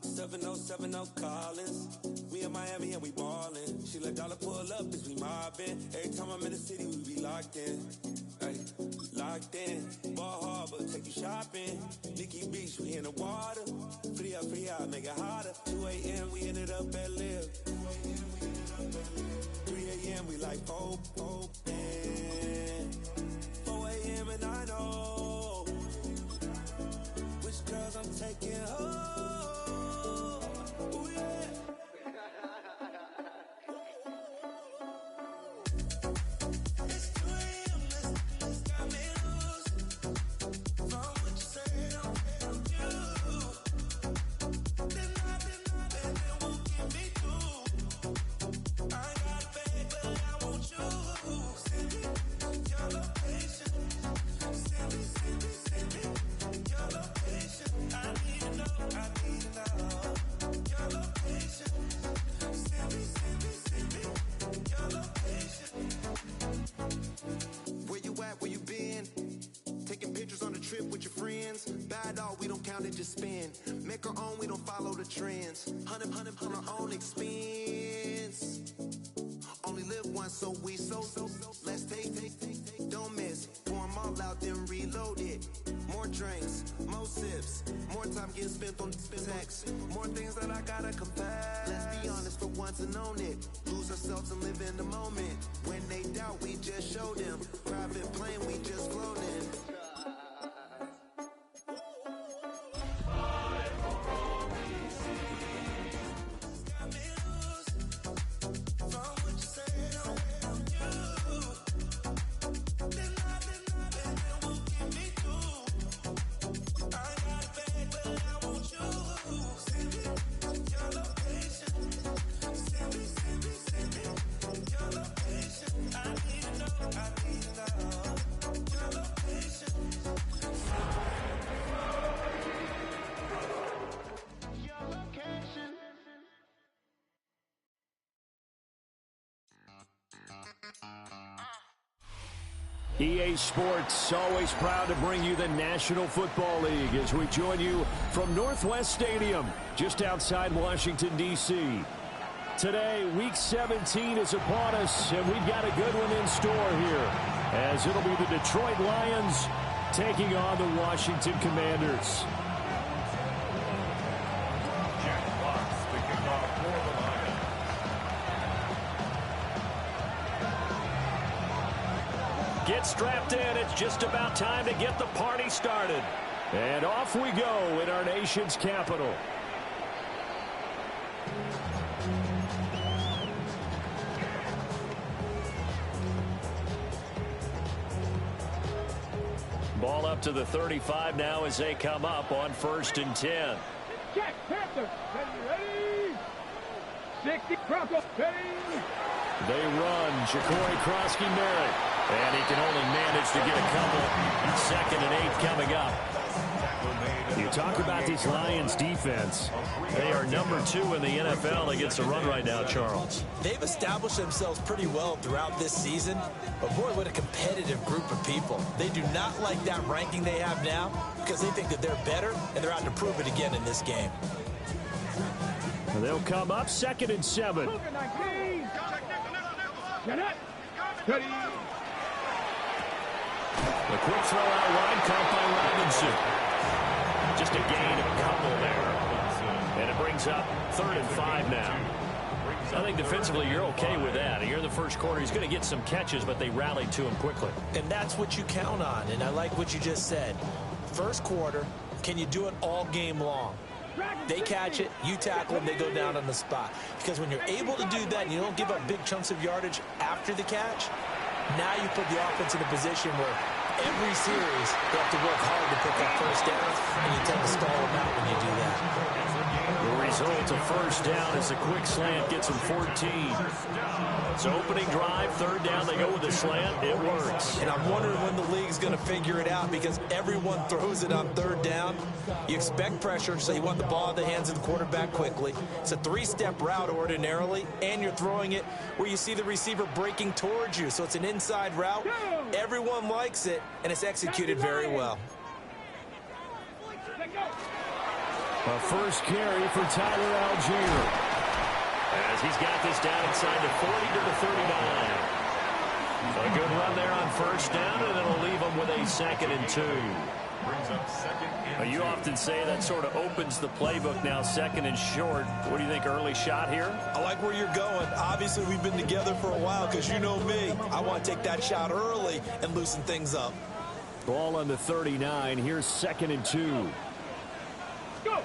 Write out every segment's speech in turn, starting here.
7070 Collins. We in Miami and we ballin'. She let dollar pull up, bitch, we mobbin'. Every time I'm in the city, we be locked in. Ay, locked in. Ball Harbor, take you shopping. Nikki Beach, we in the water. Free up, make it hotter. 2 a.m., we ended up at Live. 3 a.m., we like open. 4 a.m. and I know which girls I'm taking home. Ooh, yeah. Just spin, make our own, we don't follow the trends. 100 on our own expense. Only live once, so let's take, don't miss. Pour 'em all out, then reload it. More drinks, more sips, more time getting spent on text. More things that I gotta confess. Let's be honest for once and own it. Lose ourselves and live in the moment. When they doubt, we just show them. Private plane, we just floating. EA Sports, always proud to bring you the National Football League as we join you from Northwest Stadium, just outside Washington, D.C. Today, Week 17 is upon us, and we've got a good one in store here, as it'll be the Detroit Lions taking on the Washington Commanders. Get strapped in. It's just about time to get the party started. And off we go in our nation's capital. Ball up to the 35 now as they come up on 1st and 10. Check, Panther, ready? 60, Bronco, ready? They run. Ja'Cory Krosky-Merritt. And he can only manage to get a couple. 2nd and 8 coming up. You talk about this Lions defense. They are number 2 in the NFL against the run right now, Charles. They've established themselves pretty well throughout this season. But, boy, what a competitive group of people. They do not like that ranking they have now because they think that they're better, and they're out to prove it again in this game. And they'll come up 2nd and 7. Ready? The quick throw out wide, caught by Robinson. Just a gain of a couple there. And it brings up 3rd and 5 now. I think defensively you're okay with that. You're in the first quarter. He's going to get some catches, but they rallied to him quickly. And that's what you count on, and I like what you just said. First quarter, can you do it all game long? They catch it, you tackle them, they go down on the spot. Because when you're able to do that and you don't give up big chunks of yardage after the catch, now you put the offense in a position where every series they have to work hard to put that first down, and you tend to stall them out when you do that. The result of 1st down is a quick slant gets them 14. So opening drive, 3rd down, they go with a slant. It works. And I'm wondering when the league's going to figure it out because everyone throws it on 3rd down. You expect pressure, so you want the ball in the hands of the quarterback quickly. It's a 3-step route ordinarily, and you're throwing it where you see the receiver breaking towards you. So it's an inside route. Everyone likes it, and it's executed very well. A first carry for Tyler Algier. As he's got this down inside the 40 to the 39. A good run there on first down, and it'll leave them with a 2nd and 2. You often say that sort of opens the playbook now, 2nd and short. What do you think, early shot here? I like where you're going. Obviously, we've been together for a while because you know me. I want to take that shot early and loosen things up. Ball on the 39. Here's 2nd and 2. Go.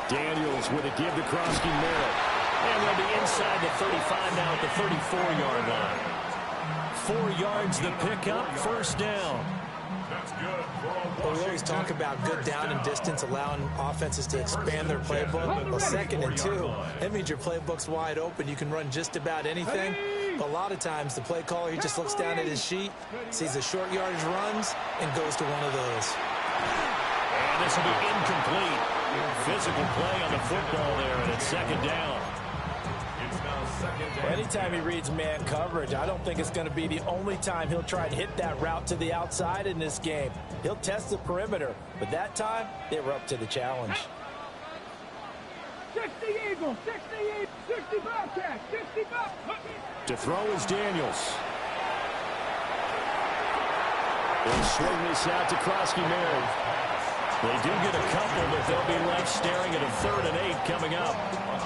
Daniels with a give to Krosky-Merritt. And they'll be inside the 35 now at the 34-yard line. 4 yards the pickup, first down. Well, we always talk about good down and distance, allowing offenses to expand their playbook. Well, 2nd and 2, that means your playbook's wide open. You can run just about anything. But a lot of times, the play caller, he just looks down at his sheet, sees the short yardage runs, and goes to one of those. And this will be incomplete. Physical play on the football there, and it's 2nd down. Well, anytime he reads man coverage, I don't think it's going to be the only time he'll try to hit that route to the outside in this game. He'll test the perimeter, but that time, they were up to the challenge. 60 Eagles, 60 Bobcats, 60 Bobcats. To throw is Daniels. They'll swing this out to Krosky-Merritt. They do get a couple, but they'll be left staring at a 3rd and 8 coming up.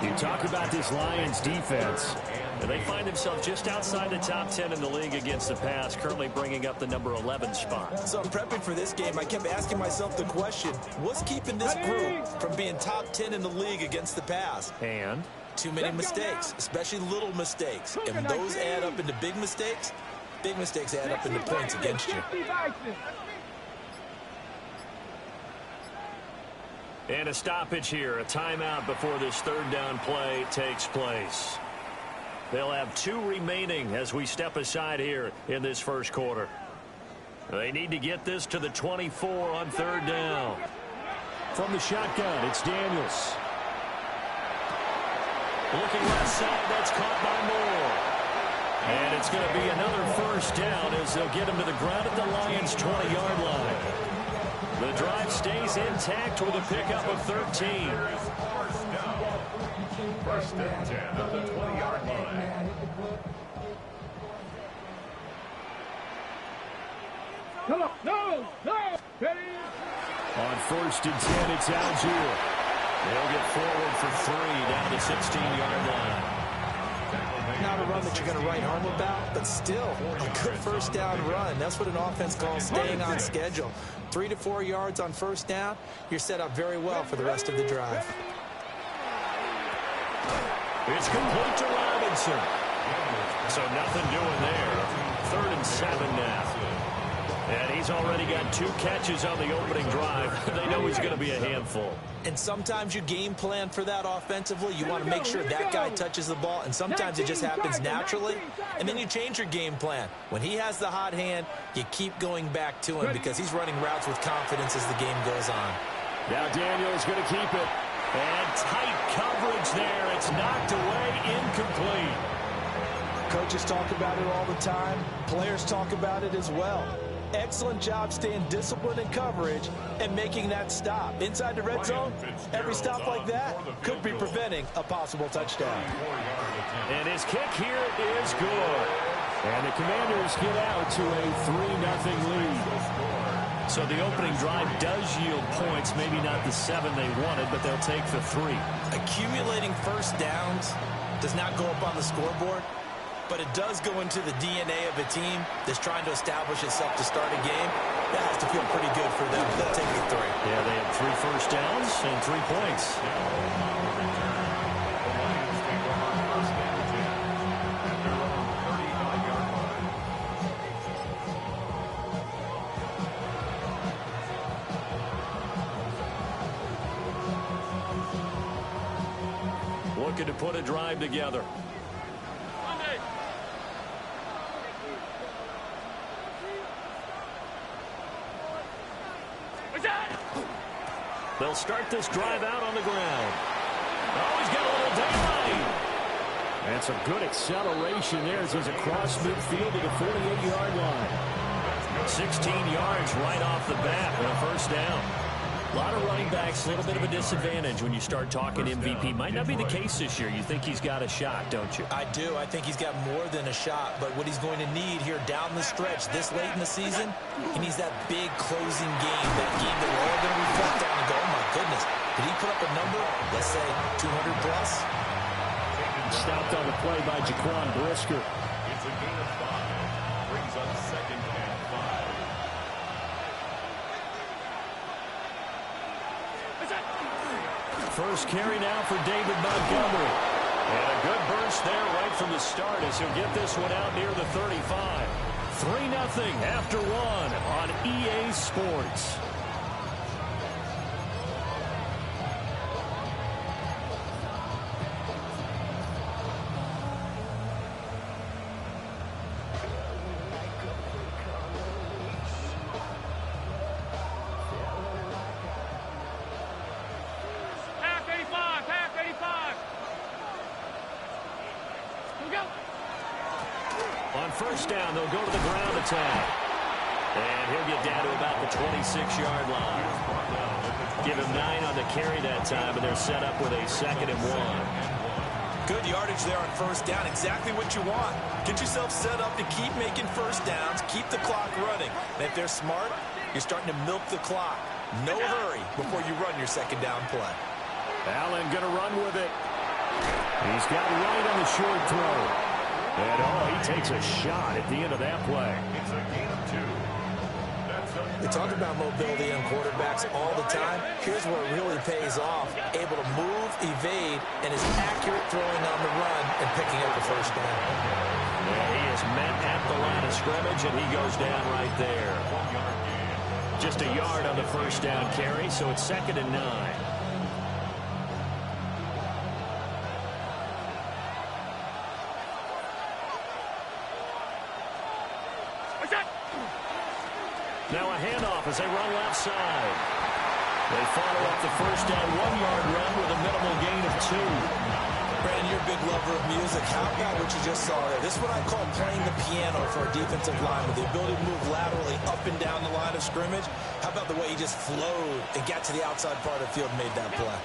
You talk about this Lions defense. And they find themselves just outside the top 10 in the league against the pass, currently bringing up the number 11 spot. So prepping for this game, I kept asking myself the question, what's keeping this group from being top 10 in the league against the pass? And? Too many mistakes, especially little mistakes. And those add up into big mistakes. Big mistakes add up into points against you. And a stoppage here, a timeout before this 3rd down play takes place. They'll have 2 remaining as we step aside here in this first quarter. They need to get this to the 24 on 3rd down. From the shotgun, it's Daniels. Looking left side, that's caught by Moore. And it's going to be another first down as they'll get him to the ground at the Lions' 20-yard line. The drive stays intact with a pickup of 13. First and 10 at the 20-yard line. Come on. No. Ready. On 1st and 10, it's Algier. They'll get forward for 3 down the 16-yard line. Not a run that you're going to write home about, but still a good first down run. That's what an offense calls staying on schedule. 3 to 4 yards on first down, you're set up very well for the rest of the drive. It's complete to Robinson. So nothing doing there. 3rd and 7 now. And he's already got 2 catches on the opening drive. They know he's going to be a handful. And sometimes you game plan for that offensively. You want to make sure that guy touches the ball, and sometimes it just happens naturally. And then you change your game plan. When he has the hot hand, you keep going back to him because he's running routes with confidence as the game goes on. Now Daniels going to keep it. And tight coverage there. It's knocked away, incomplete. Coaches talk about it all the time. Players talk about it as well. Excellent job staying disciplined in coverage and making that stop. Inside the red zone, every stop like that could be preventing a possible touchdown. And his kick here is good. And the Commanders get out to a 3-0 lead. So the opening drive does yield points, maybe not the 7 they wanted, but they'll take the 3. Accumulating first downs does not go up on the scoreboard, but it does go into the DNA of a team that's trying to establish itself to start a game. That has to feel pretty good for them. They'll take the 3. Yeah, they had 3 first downs and 3 points. Looking to put a drive together. They'll start this drive out on the ground. Oh, he's got a little daylight. And some good acceleration there as he's across midfield to the 48-yard line. 16 yards right off the bat and a first down. A lot of running backs, a little bit of a disadvantage when you start talking MVP. Might not be the case this year. You think he's got a shot, don't you? I do. I think he's got more than a shot. But what he's going to need here down the stretch this late in the season, he needs that big closing game, that game that we're all going to reflect on and go, oh, my goodness, did he put up a number, let's say, 200 plus? Stopped on the play by Jaquan Brisker. It's a gain of 5. Brings up 2nd and 5. First carry now for David Montgomery. And a good burst there right from the start as he'll get this one out near the 35. 3-0 after 1 on EA Sports. On first down, they'll go to the ground attack. And he'll get down to about the 26-yard line. Give him 9 on the carry that time, and they're set up with a 2nd and 1. Good yardage there on first down. Exactly what you want. Get yourself set up to keep making first downs, keep the clock running. And if they're smart, you're starting to milk the clock. No hurry before you run your 2nd down play. Allen going to run with it. He's got right on the short throw. And, he takes a shot at the end of that play. It's a gain of 2. We talk about mobility on quarterbacks all the time. Here's where it really pays off. Able to move, evade, and is accurate throwing on the run and picking up the first down. Yeah, he is met at the line of scrimmage, and he goes down right there. Just a yard on the first down carry, so it's 2nd and 9. Now a handoff as they run left side. They follow up the first down 1-yard run with a minimal gain of 2. Brandon, you're a big lover of music. How about what you just saw there? This is what I call playing the piano for a defensive lineman. The ability to move laterally up and down the line of scrimmage. How about the way he just flowed and got to the outside part of the field and made that play?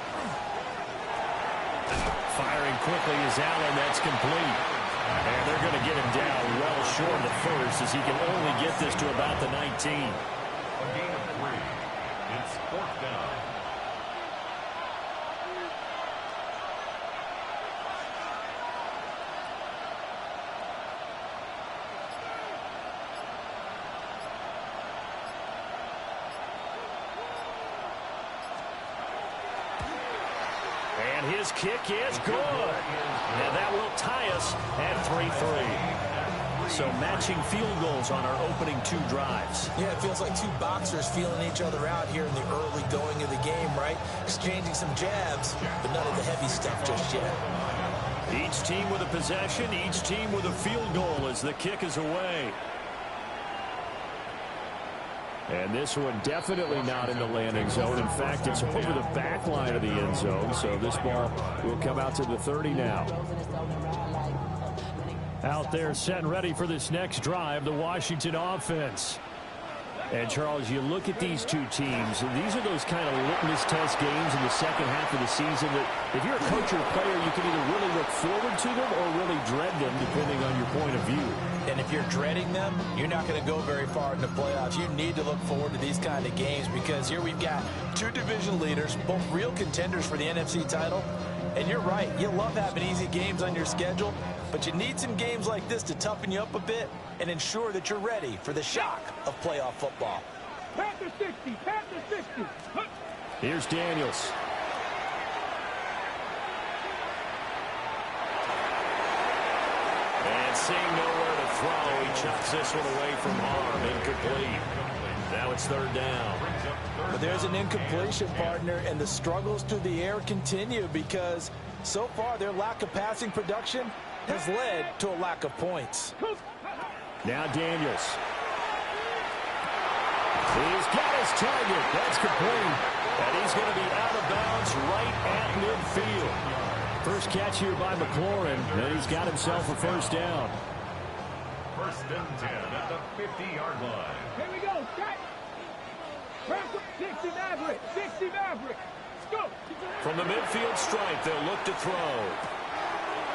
Firing quickly is Allen. That's complete. And they're going to get him down well short of the first as he can only get this to about the 19. A gain of 3. It's 4th down. And his kick is good. And that will tie us at 3-3. So matching field goals on our opening 2 drives. Yeah, it feels like 2 boxers feeling each other out here in the early going of the game, right? Exchanging some jabs, but none of the heavy stuff just yet. Each team with a possession, each team with a field goal as the kick is away. And this one definitely not in the landing zone. In fact, it's over the back line of the end zone. So this ball will come out to the 30 now. Out there set and ready for this next drive, the Washington offense. And, Charles, you look at these two teams, and these are those kind of litmus test games in the second half of the season that if you're a coach or a player, you can either really look forward to them or really dread them, depending on your point of view. And if you're dreading them, you're not going to go very far in the playoffs. You need to look forward to these kind of games because here we've got 2 division leaders, both real contenders for the NFC title. And you're right, you love having easy games on your schedule, but you need some games like this to toughen you up a bit and ensure that you're ready for the shock of playoff football. Panther 60, Panther 60. Here's Daniels. And seeing nowhere to throw, he chucks this one away from harm. Incomplete. Now it's 3rd down. But there's an incompletion, partner, and the struggles through the air continue because so far their lack of passing production has led to a lack of points. Now Daniels. He's got his target. That's complete. And he's going to be out of bounds right at midfield. First catch here by McLaurin, and he's got himself a first down. 1st and 10 at the 50-yard line. Here we go, Scott. 60 Maverick. 60 Maverick. Let's go. From the midfield stripe, they'll look to throw.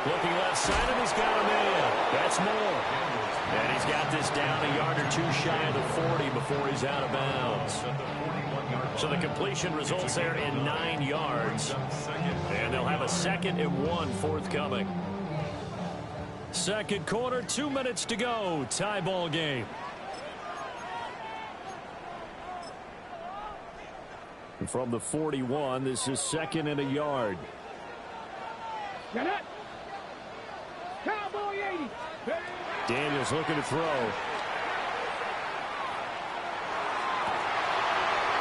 Looking left side, and he's got a man. That's more. And he's got this down a yard or two shy of the 40 before he's out of bounds. So the completion results there in 9 yards. And they'll have a 2nd and 1 forthcoming. Second quarter, 2 minutes to go. Tie ball game. And from the 41, this is 2nd and a yard. Get it. Cowboy 80. Daniels looking to throw.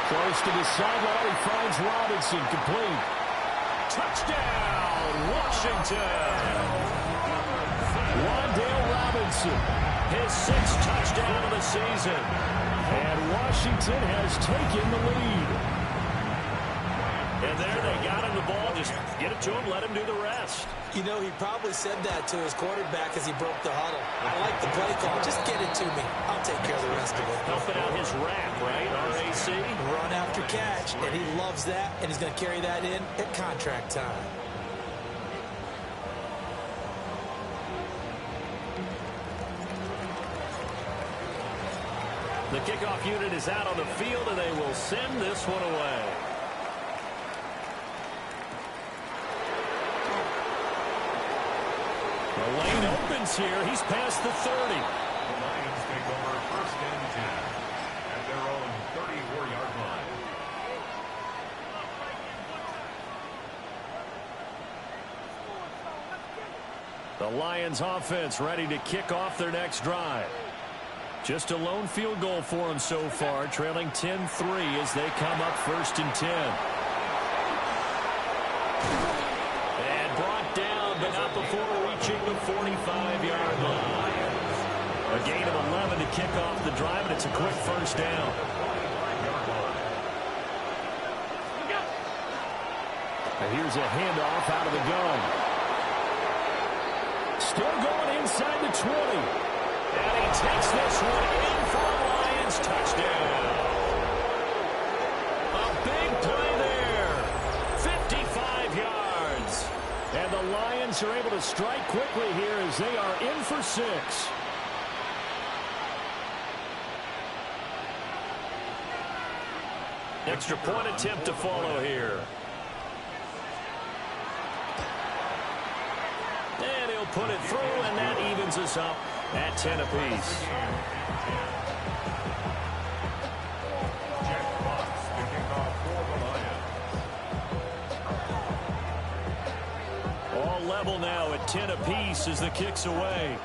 Close to the sideline, he finds Robinson, complete. Touchdown, Washington! Wan'Dale Robinson, his 6th touchdown of the season. And Washington has taken the lead. And there they got him the ball. Just get it to him, let him do the rest. You know, he probably said that to his quarterback as he broke the huddle. I like the play call. Just get it to me. I'll take care of the rest of it. Helping out his rap, right? RAC. Run after catch, and he loves that, and he's going to carry that in at contract time. The kickoff unit is out on the field, and they will send this one away. The lane opens here. He's past the 30. The Lions take over 1st and 10 at their own 34-yard line. The Lions offense ready to kick off their next drive. Just a lone field goal for them so far, trailing 10-3 as they come up 1st and 10. And brought down, but not before reaching the 45-yard line. A gain of 11 to kick off the drive, and it's a quick 1st down. And here's a handoff out of the gun. Still going inside the 20. And he takes this one in for a Lions touchdown. A big play there. 55 yards. And the Lions are able to strike quickly here as they are in for 6. Extra point attempt to follow here. And he'll put it through, and that evens us up at 10 apiece. Jack Fox to kick off for the Lions. All level now at 10 apiece as the kick's away.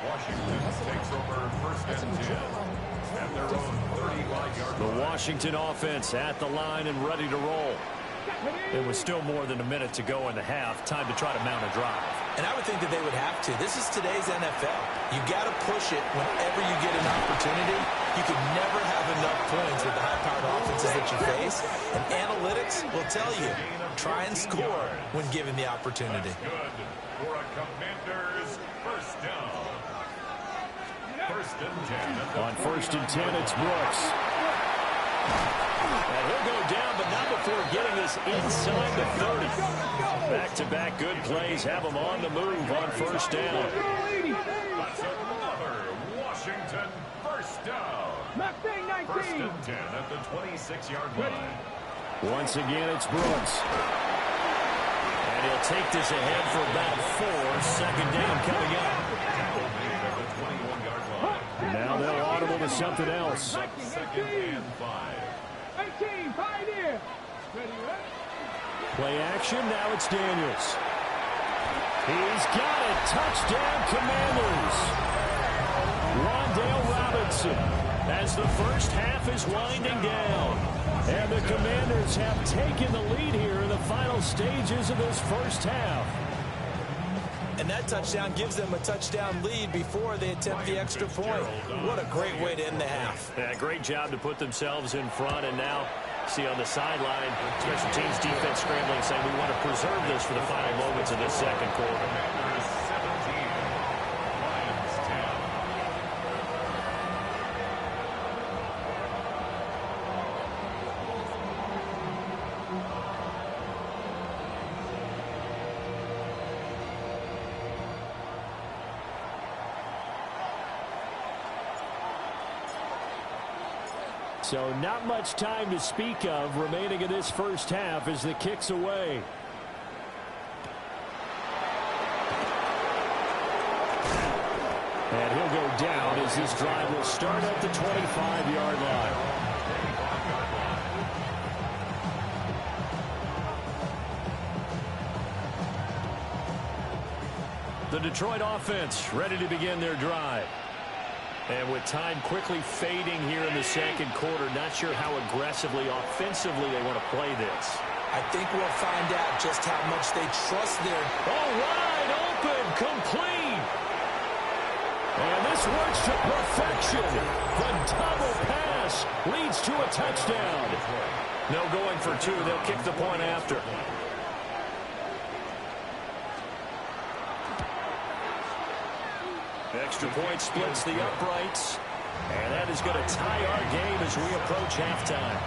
Washington takes over 1st and 10 at their own 35-yard line. The Washington offense at the line and ready to roll. There was still more than a minute to go in the half. Time to try to mount a drive. And I would think that they would have to. This is today's NFL. You got to push it whenever you get an opportunity. You can never have enough points with the high-powered offenses that you face. And analytics will tell you, try and score when given the opportunity. Good for a Commanders 1st down. 1st and 10. On 1st and 10, it's Brooks. And he'll go down, but not before getting this inside the 30. Back-to-back good plays have him on the move on 1st down. That's another Washington 1st down. 1st and 10 at the 26-yard line. Once again, it's Brooks. And he'll take this ahead for about 4. 2nd down coming up. At the 21-yard line. Now they'll audible to something else. 2nd and 5. 18, Pioneer. Ready, right? Play action, now it's Daniels. He's got it. Touchdown, Commanders. Wan'Dale Robinson as the first half is winding down. And the Commanders have taken the lead here in the final stages of this first half. And that touchdown gives them a touchdown lead before they attempt the extra point. What a great way to end the half. Yeah, great job to put themselves in front. And now, see on the sideline, special teams defense scrambling, saying we want to preserve this for the final moments of this second quarter. Commanders 17, Lions 10. So not much time to speak of remaining in this first half as the kick's away. And he'll go down as this drive will start at the 25-yard line. The Detroit offense ready to begin their drive. And with time quickly fading here in the second quarter, not sure how aggressively, offensively they want to play this. I think we'll find out just how much they trust their... Oh, wide open, complete. And this works to perfection. The double pass leads to a touchdown. No going for two. They'll kick the point after. Extra point splits the uprights. And that is going to tie our game as we approach halftime.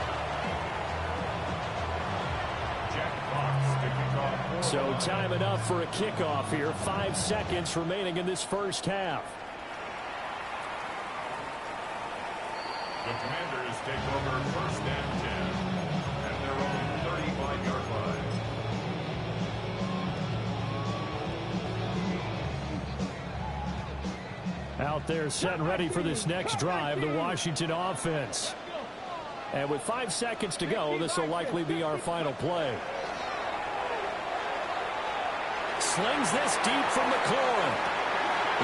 So time enough for a kickoff here. 5 seconds remaining in this first half. The Commanders take over 1st and 10 at their own 35-yard line. Out there set and ready for this next drive, the Washington offense. And with 5 seconds to go, this will likely be our final play. Slings this deep from McLaurin.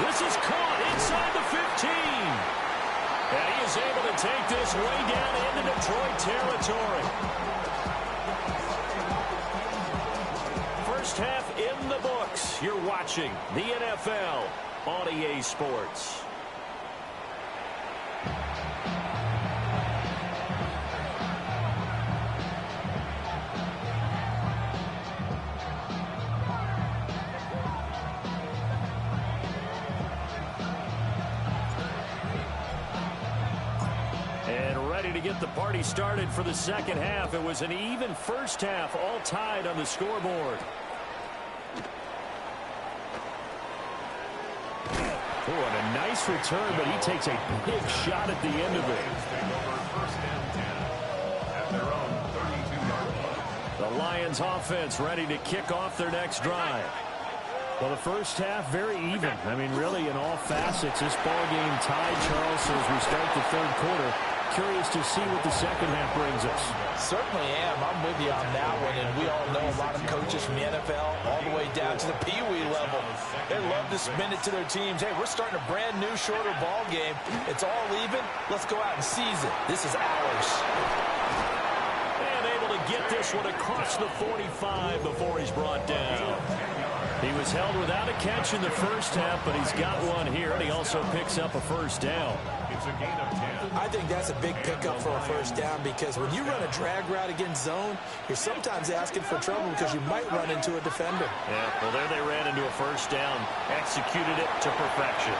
This is caught inside the 15. And he is able to take this way down into Detroit territory. First half in the books. You're watching the NFL on EA Sports. And ready to get the party started for the second half. It was an even first half, all tied on the scoreboard. Oh, and a nice return, but he takes a big shot at the end of it. The Lions offense ready to kick off their next drive. Well, the first half very even. I mean, really in all facets, this ball game tied, Charles, as we start the third quarter. Curious to see what the second half brings us. Certainly am. I'm with you on that one. And we all know a lot of coaches from the NFL all the way down to the Pee-wee level. They love to spin it to their teams. Hey, we're starting a brand new, shorter ball game. It's all even. Let's go out and seize it. This is ours. And able to get this one across the 45 before he's brought down. He was held without a catch in the first half, but he's got one here, and he also picks up a first down. It's a gain of 10. I think that's a big pickup for a first down because when you run a drag route against zone, you're sometimes asking for trouble because you might run into a defender. Yeah, well, there they ran into a first down. Executed it to perfection.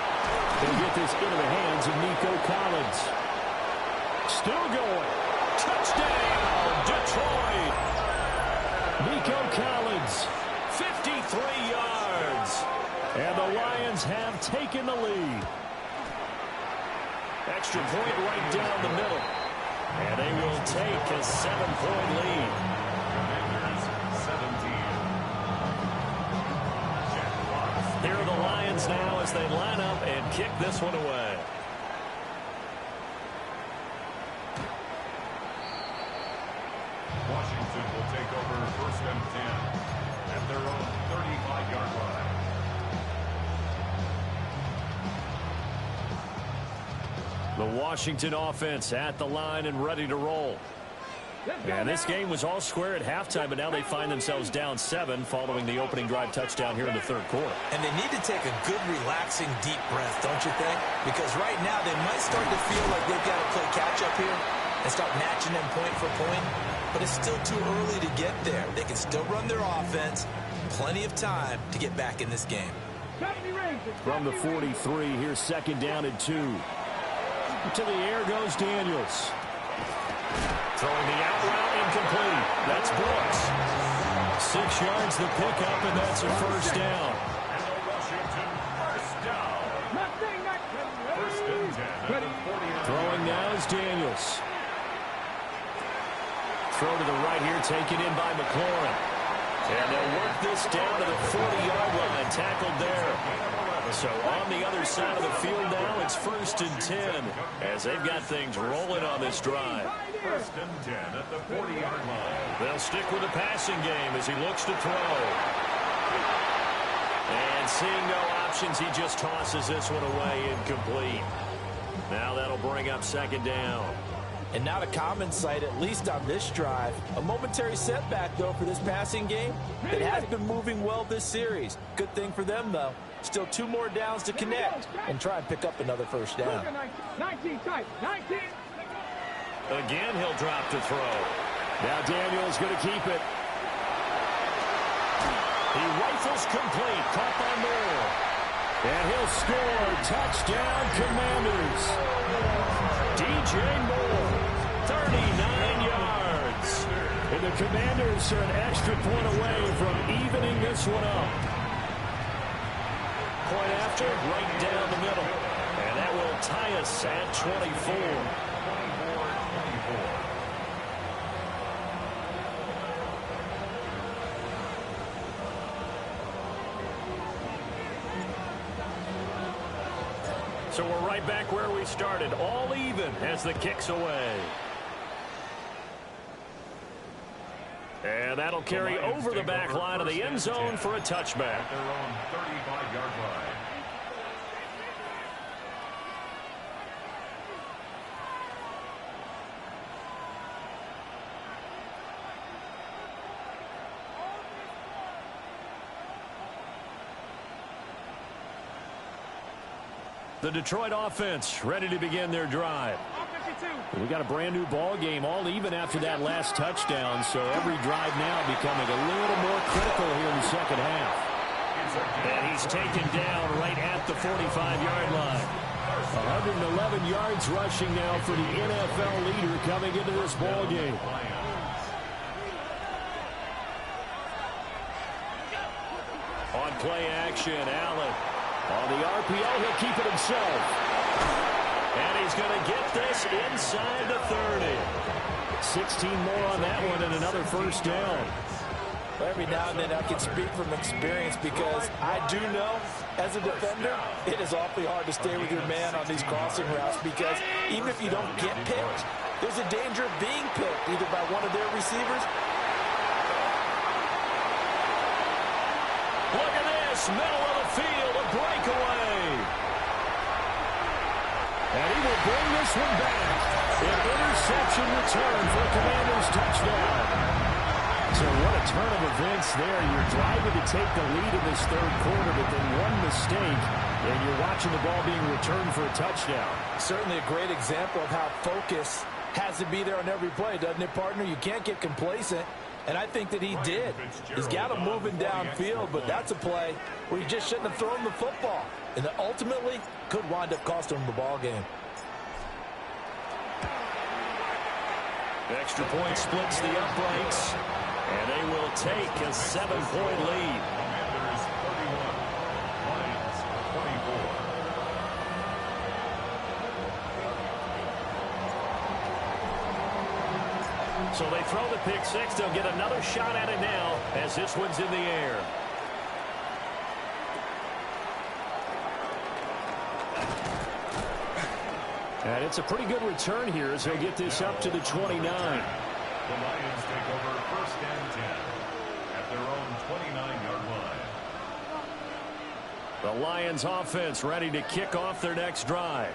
They'll get this into the hands of Nico Collins. Still going. Touchdown, Detroit. Nico Collins, 53 yards. And the Lions have taken the lead. Extra point right down the middle. And they will take a 7-point lead. Commanders 17. Here are the Lions now as they line up and kick this one away. Washington will take over 1st and 10 at their own 35-yard line. The Washington offense at the line and ready to roll. And this game was all square at halftime, but now they find themselves down 7 following the opening drive touchdown here in the third quarter. And they need to take a good, relaxing, deep breath, don't you think? Because right now they might start to feel like they've got to play catch-up here and start matching them point for point. But it's still too early to get there. They can still run their offense. Plenty of time to get back in this game. From the 43, here's second down and 2. To the air goes Daniels. Throwing the out route incomplete. That's Brooks. 6 yards the pickup, and that's a first down. And the Washington first down. 1st and 10 at the 40. Throwing now is Daniels. throw to the right here, taken in by McLaurin. And they'll work this down to the 40-yard line, tackled there. So on the other side of the field now, it's 1st and 10 as they've got things rolling on this drive. 1st and 10 at the 40-yard line. They'll stick with the passing game as he looks to throw. And seeing no options, he just tosses this one away incomplete. Now that'll bring up 2nd down. And not a common sight, at least on this drive. A momentary setback, though, for this passing game. It has been moving well this series. Good thing for them, though. Still 2 more downs to connect and try and pick up another 1st down. 19 tight, 19. Again, he'll drop to throw. Now Daniel's going to keep it. He rifles complete, caught by Moore. And he'll score. Touchdown, Commanders. DJ Moore, 39 yards. And the Commanders are an extra point away from evening this one up. Point after, right down the middle. And that will tie us at 24. 24-24. So we're right back where we started, all even as the kick's away. And that'll carry over the back line of the end zone for a touchback. At their own 35-yard line. The Detroit offense ready to begin their drive. We got a brand new ball game, all even after that last touchdown, so every drive now becoming a little more critical here in the second half. And he's taken down right at the 45-yard line. 111 yards rushing now for the NFL leader coming into this ball game. On play action, Allen. On the RPO, he'll keep it himself. And he's going to get this inside the 30. 16 more on that one and another 1st down. Every now and then I can speak from experience because I do know, as a defender, it is awfully hard to stay with your man on these crossing routes because even if you don't get picked, there's a danger of being picked either by one of their receivers. Look at this, middle of the field, a breakaway. And he will bring this one back. An interception return for a Commanders touchdown. So what a turn of events there. You're driving to take the lead in this 3rd quarter, but then one mistake, and you're watching the ball being returned for a touchdown. Certainly a great example of how focus has to be there on every play, doesn't it, partner? You can't get complacent. And I think that he did. He's got him moving downfield, but that's a play where he just shouldn't have thrown the football. And that ultimately could wind up costing him the ball game. Extra point splits the uprights, and they will take a 7-point lead. Commanders 31, Lions 24. So they throw the pick six. They'll get another shot at it now as this one's in the air. And it's a pretty good return here as he'll get this up to the 29. The Lions take over 1st and 10 at their own 29-yard line. The Lions offense ready to kick off their next drive.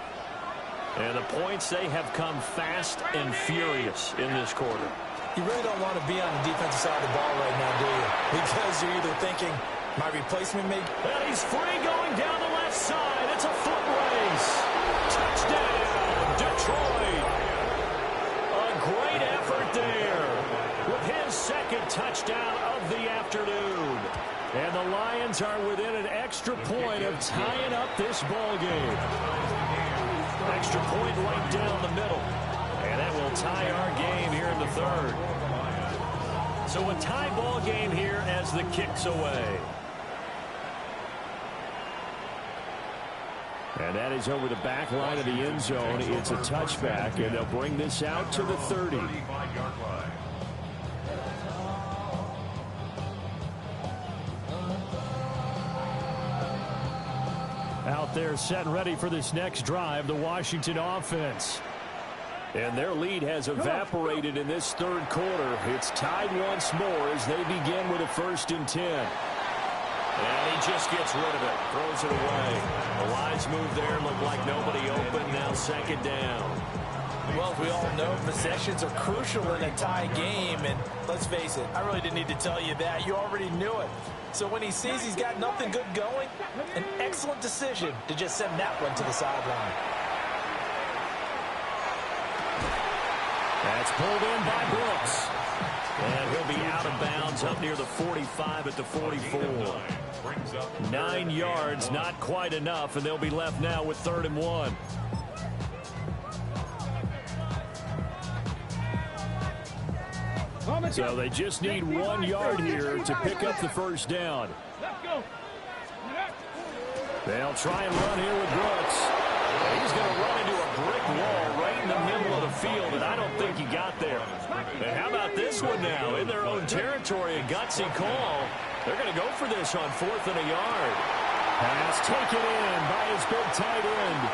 And the points, they have come fast and furious in this quarter. You really don't want to be on the defensive side of the ball right now, do you? Because you're either thinking, my replacement may... And he's free going down the left side. It's a foot race. Touchdown, Detroit. A great effort there with his 2nd touchdown of the afternoon. And the Lions are within an extra point of tying up this ball game. Extra point right down the middle. And that will tie our game here in the 3rd. So a tie ball game here as the kick's away. And that is over the back line of the end zone. It's a touchback, and they'll bring this out to the 30. Out there set and ready for this next drive, the Washington offense. And their lead has evaporated in this third quarter. It's tied once more as they begin with a 1st and 10. And he just gets rid of it, throws it away. The lines move there, look like nobody open. Now 2nd down. Well, as we all know, possessions are crucial in a tie game. And let's face it, I really didn't need to tell you that. You already knew it. So when he sees he's got nothing good going, an excellent decision to just send that one to the sideline. That's pulled in by Brooks. And he'll be out of bounds up near the 45 at the 44. 9 yards, not quite enough, and they'll be left now with 3rd and 1. So they just need 1 yard here to pick up the 1st down. They'll try and run here with Brooks. He's going to run into a brick wall right in the middle of the field, and I don't think he got there. And how about this one now? In their own territory, a gutsy call. They're going to go for this on 4th and a yard. Pass taken in by his big tight end.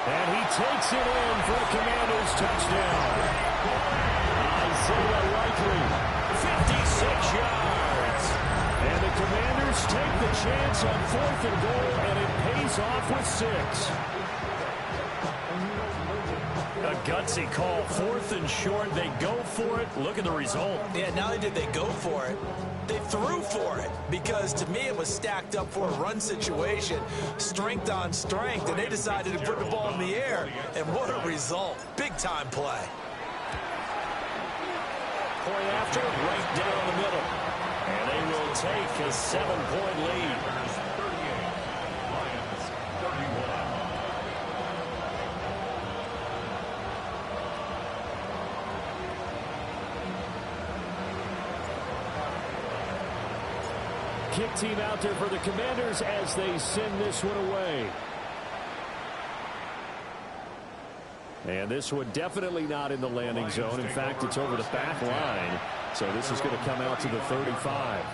And he takes it in for a Commanders touchdown. Isaiah Likely, 56 yards. And the Commanders take the chance on 4th and goal, and it pays off with 6. A gutsy call, 4th and short. They go for it. Look at the result. Yeah, not only did they go for it, they threw for it, because to me it was stacked up for a run situation, strength on strength, and they decided to put the ball in the air. And what a result. Big-time play. Point after, right down the middle. And they will take a 7-point lead. Kick team out there for the Commanders as they send this one away. And this one definitely not in the landing zone. In fact, it's over the back line. So this is going to come out to the 35.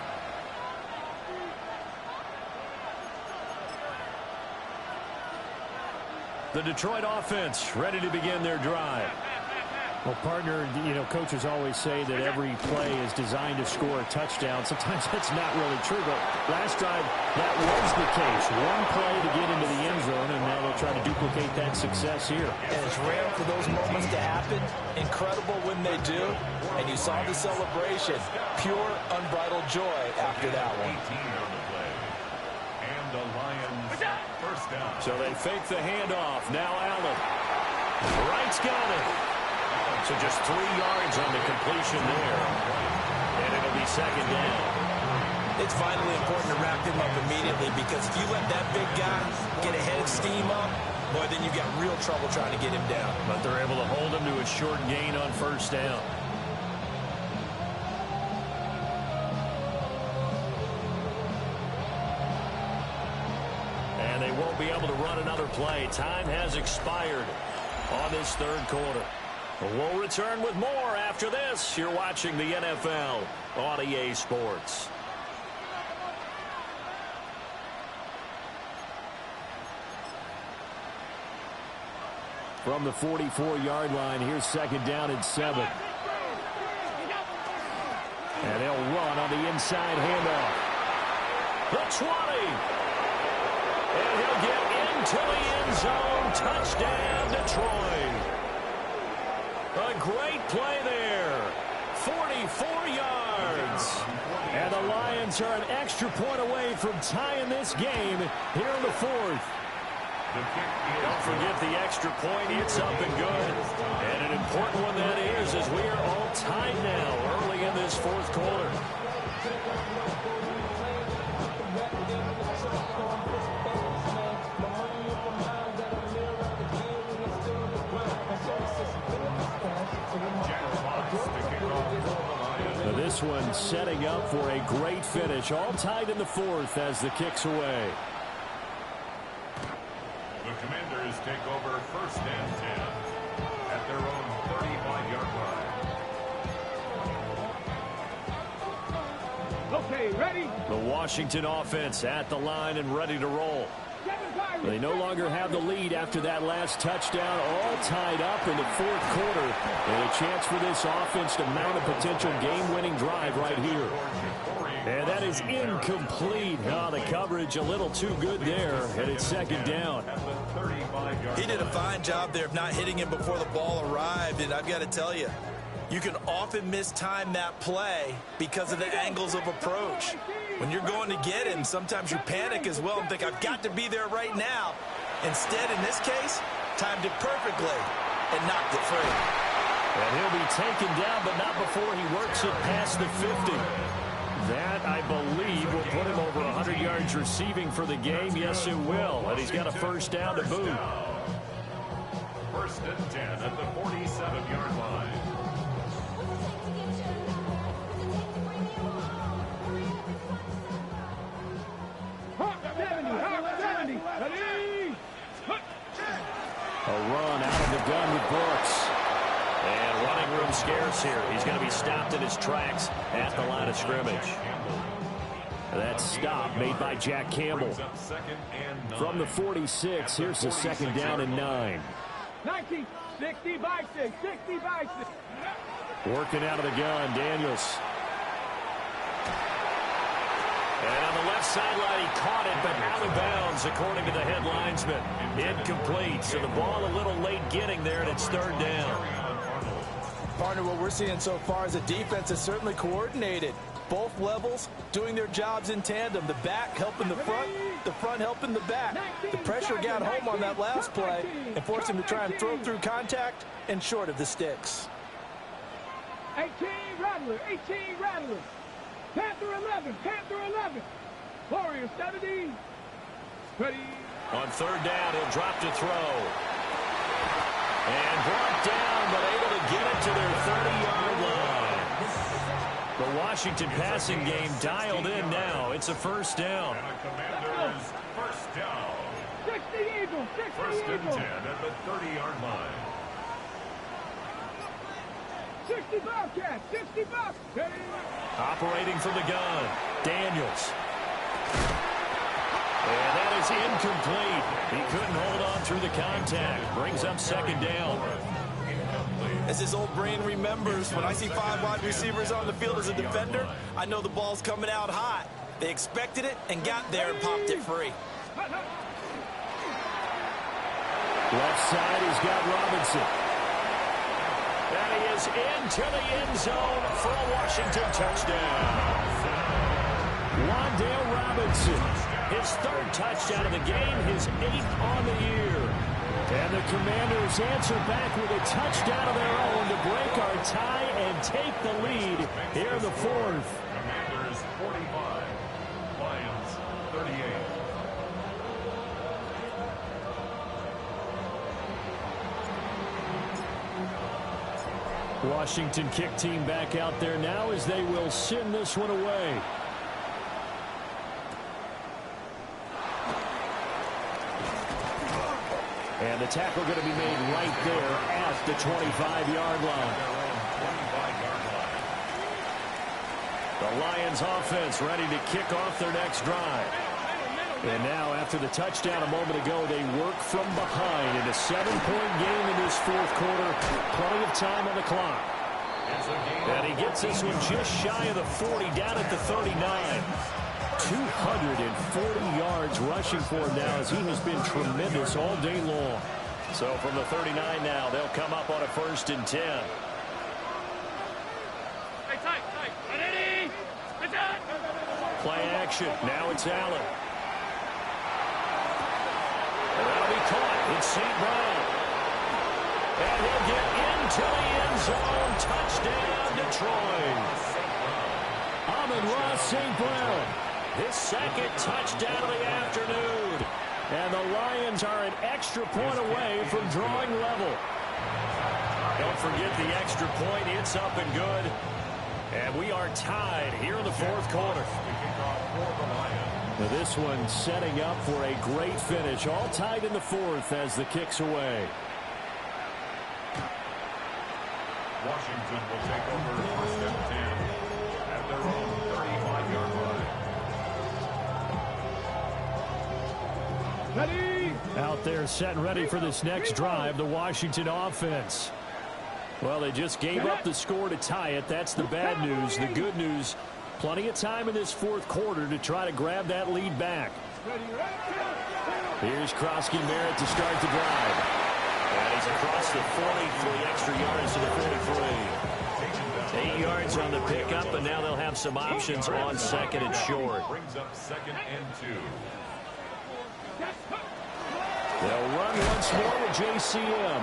The Detroit offense ready to begin their drive. Well, partner, you know, coaches always say that every play is designed to score a touchdown. Sometimes that's not really true, but last drive, that was the case. One play to get into the end zone, and now they'll try to duplicate that success here. And it's rare for those moments to happen. Incredible when they do. And you saw the celebration. Pure, unbridled joy after that one. And the Lions 1st down. So they fake the handoff. Now Allen. Wright's got it. So just 3 yards on the completion there. And it'll be 2nd down. It's vitally important to wrap him up immediately, because if you let that big guy get a head of steam up, boy, then you've got real trouble trying to get him down. But they're able to hold him to a short gain on 1st down. And they won't be able to run another play. Time has expired on this 3rd quarter. We'll return with more after this. You're watching the NFL on EA Sports. From the 44-yard line, here's 2nd down and 7. And they'll run on the inside handoff. The 20. And he'll get into the end zone. Touchdown, Detroit. A great play there. 44 yards. And the Lions are an extra point away from tying this game here in the 4th. Don't forget the extra point. It's up and good. And an important one that is, as we are all tied now early in this 4th quarter. This one setting up for a great finish. All tied in the 4th as the kick's away. The Commanders take over 1st and 10 at their own 35-yard line. Okay, ready? The Washington offense at the line and ready to roll. They no longer have the lead after that last touchdown, all tied up in the fourth quarter. And a chance for this offense to mount a potential game-winning drive right here. And that is incomplete. Oh, the coverage a little too good there, and it's second down. He did a fine job there of not hitting him before the ball arrived, and I've got to tell you, you can often mistime that play because of the angles of approach. When you're going to get him, sometimes you panic as well and think, I've got to be there right now. Instead, in this case, timed it perfectly and knocked it free. And he'll be taken down, but not before he works it past the 50. That, I believe, will put him over 100 yards receiving for the game. Yes, it will. And he's got a first down to boot. First and 10 at the 47-yard line. A run out of the gun with Brooks. And running room scarce here. He's going to be stopped in his tracks at the line of scrimmage. That stop made by Jack Campbell. From the 46, here's the second down and 9. 19, 60 by 6, 60 by 6. Working out of the gun, Daniels. And on the left sideline, he caught it, but out of bounds, according to the head linesman. Incomplete, so the ball a little late getting there, and it's third down. Partner, what we're seeing so far is a defense that's certainly coordinated. Both levels doing their jobs in tandem. The back helping the front helping the back. The pressure got home on that last play and forced him to try and throw through contact and short of the sticks. 18 Rattler, 18 Rattler. Panther 11, Panther 11. Warrior 70. Ready. On third down, he'll drop to throw. And brought down, but able to get it to their 30-yard line. The Washington passing game dialed in now. It's a first down. Commanders first down. 60 Eagles, 60 First and 10 Eagles. at the 30-yard line. 60 Bobcats, 60 Bobcats. Operating from the gun, Daniels. And that is incomplete. He couldn't hold on through the contact. Brings up second down. As his old brain remembers, when I see 5 wide receivers on the field as a defender, I know the ball's coming out hot. They expected it and got there and popped it free. Left side, he's got Robinson. And he is into the end zone for a Washington touchdown. Wan'Dale Robinson, his third touchdown of the game, his 8th on the year. And the Commanders answer back with a touchdown of their own to break our tie and take the lead here in the fourth. Commanders 45, Lions 38. Washington kick team back out there now as they will send this one away. And the tackle going to be made right there at the 25-yard line. The Lions offense ready to kick off their next drive. And now, after the touchdown a moment ago, they work from behind in a 7-point game in this fourth quarter. Plenty of time on the clock. And he gets this one just shy of the 40, down at the 39. 240 yards rushing for him now as he has been tremendous all day long. So from the 39 now, they'll come up on a first and 10. Play action. Now it's Allen. And that'll be caught. It's St. Brown. And he'll get into the end zone. Touchdown, Detroit. Amon-Ra St. Brown. His second touchdown of the afternoon. And the Lions are an extra point away from drawing level. Don't forget the extra point. It's up and good. And we are tied here in the fourth quarter. Now this one setting up for a great finish. All tied in the fourth as the kick's away. Washington will take over first and 10 at their own 35-yard line. Ready. Out there set and ready for this next drive, the Washington offense. Well, they just gave up the score to tie it. That's the bad news. The good news, plenty of time in this fourth quarter to try to grab that lead back. Here's Krosky Merritt to start the drive. And he's across the 40 for the extra yards to the 43. 8 yards on the pickup, and now they'll have some options on second and short. Brings up 2nd and 2. They'll run once more with JCM.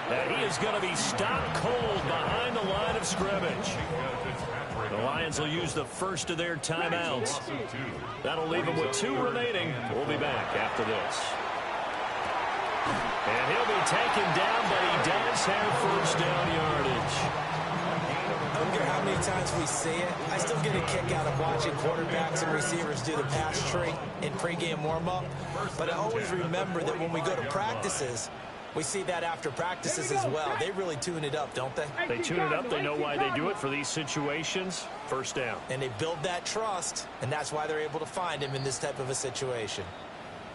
And he is going to be stopped cold behind the line of scrimmage. The Lions will use the first of their timeouts. That'll leave them with 2 remaining. We'll be back after this. And he'll be taken down, but he does have first down yardage. I don't care how many times we see it. I still get a kick out of watching quarterbacks and receivers do the pass tree in pregame warm-up. But I always remember that when we go to practices, we see that after practices as well. They really tune it up, don't they? They tune it up. They know why they do it for these situations. First down. And they build that trust, and that's why they're able to find him in this type of a situation.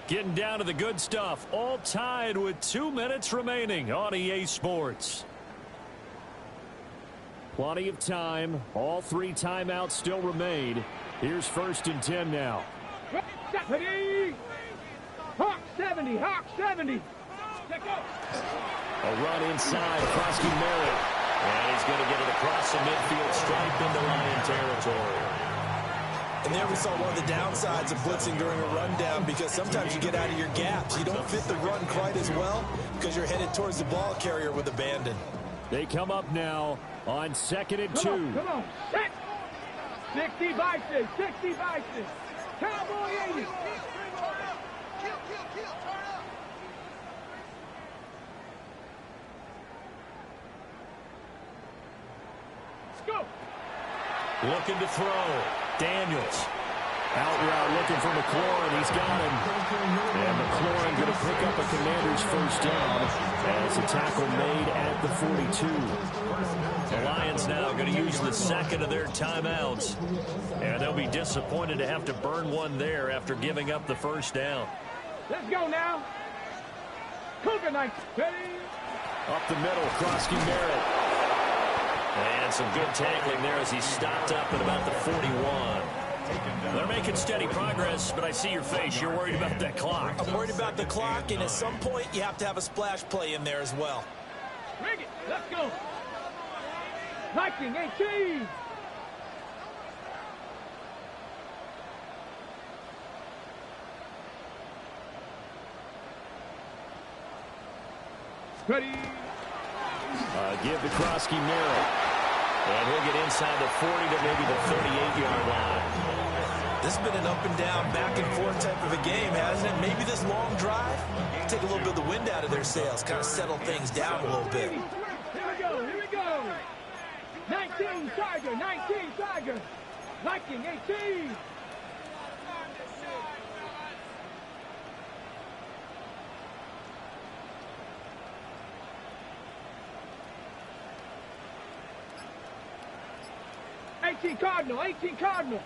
Getting down to the good stuff. All tied with 2 minutes remaining on EA Sports. Plenty of time. All 3 timeouts still remain. Here's 1st and 10 now. Ready. Hawk 70. Hawk 70. A run inside. Krosky Merritt. And he's going to get it across the midfield stripe into Lion territory. And there we saw one of the downsides of blitzing during a rundown, because sometimes you get out of your gaps. You don't fit the run quite as well because you're headed towards the ball carrier with abandon. They come up now on 2nd and 2. Come on. 60 by 6. 60 by 6. Cowboy 80. Go. Looking to throw. Daniels. Out route looking for McLaurin. He's got him. And McLaurin going to pick up a Commander's first down as a tackle made at the 42. The Lions now going to use the second of their timeouts. And they'll be disappointed to have to burn one there after giving up the first down. Let's go now. Cougar Knight. Ready. Up the middle, Krosky Merritt. And some good tackling there as he stopped up at about the 41. They're making steady progress, but I see your face. You're worried about that clock. I'm worried about the clock, and at some point you have to have a splash play in there as well. Bring it. Let's go. Viking 18. Ready. Give to Krosky Merritt. And he'll get inside the 40 to maybe the 38-yard line. This has been an up and down, back and forth type of a game, hasn't it? Maybe this long drive, take a little bit of the wind out of their sails, kind of settle things down a little bit. Here we go. Here we go. 19 Tiger. 19 Tiger. Viking 18. Cardinal, 18 Cardinal.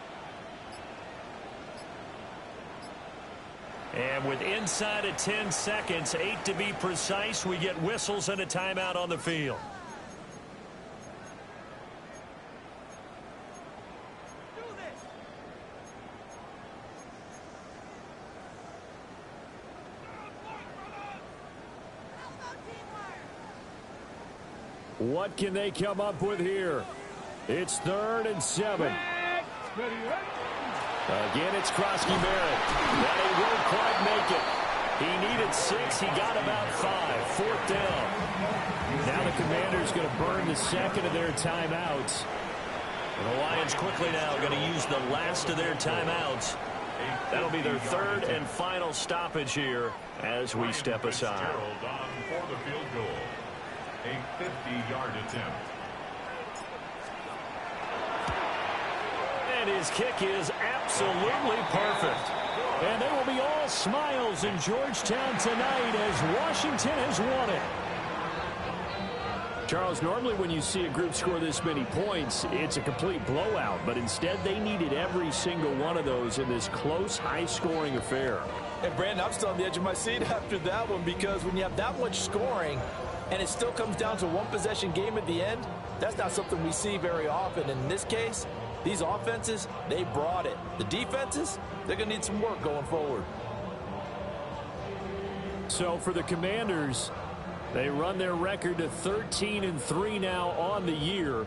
And with inside of 10 seconds, 8 to be precise, we get whistles and a timeout on the field. What can they come up with here? It's 3rd and 7. Again, it's Krosky Merritt. Now he won't quite make it. He needed 6. He got about 5. 4th down. Now the Commanders going to burn the second of their timeouts. And the Lions quickly now going to use the last of their timeouts. That'll be their 3rd and final stoppage here as we step aside. On for the field goal. A 50-yard attempt. And his kick is absolutely perfect. And they will be all smiles in Georgetown tonight as Washington has won it. Charles, normally when you see a group score this many points, it's a complete blowout. But instead, they needed every single one of those in this close, high-scoring affair. And Brandon, I'm still on the edge of my seat after that one, because when you have that much scoring and it still comes down to a one-possession game at the end, that's not something we see very often. And in this case, these offenses, they brought it. The defenses, they're going to need some work going forward. So for the Commanders, they run their record to 13-3 now on the year.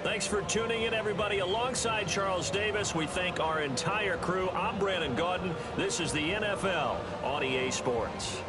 Thanks for tuning in, everybody. Alongside Charles Davis, we thank our entire crew. I'm Brandon Gaudin. This is the NFL on EA Sports.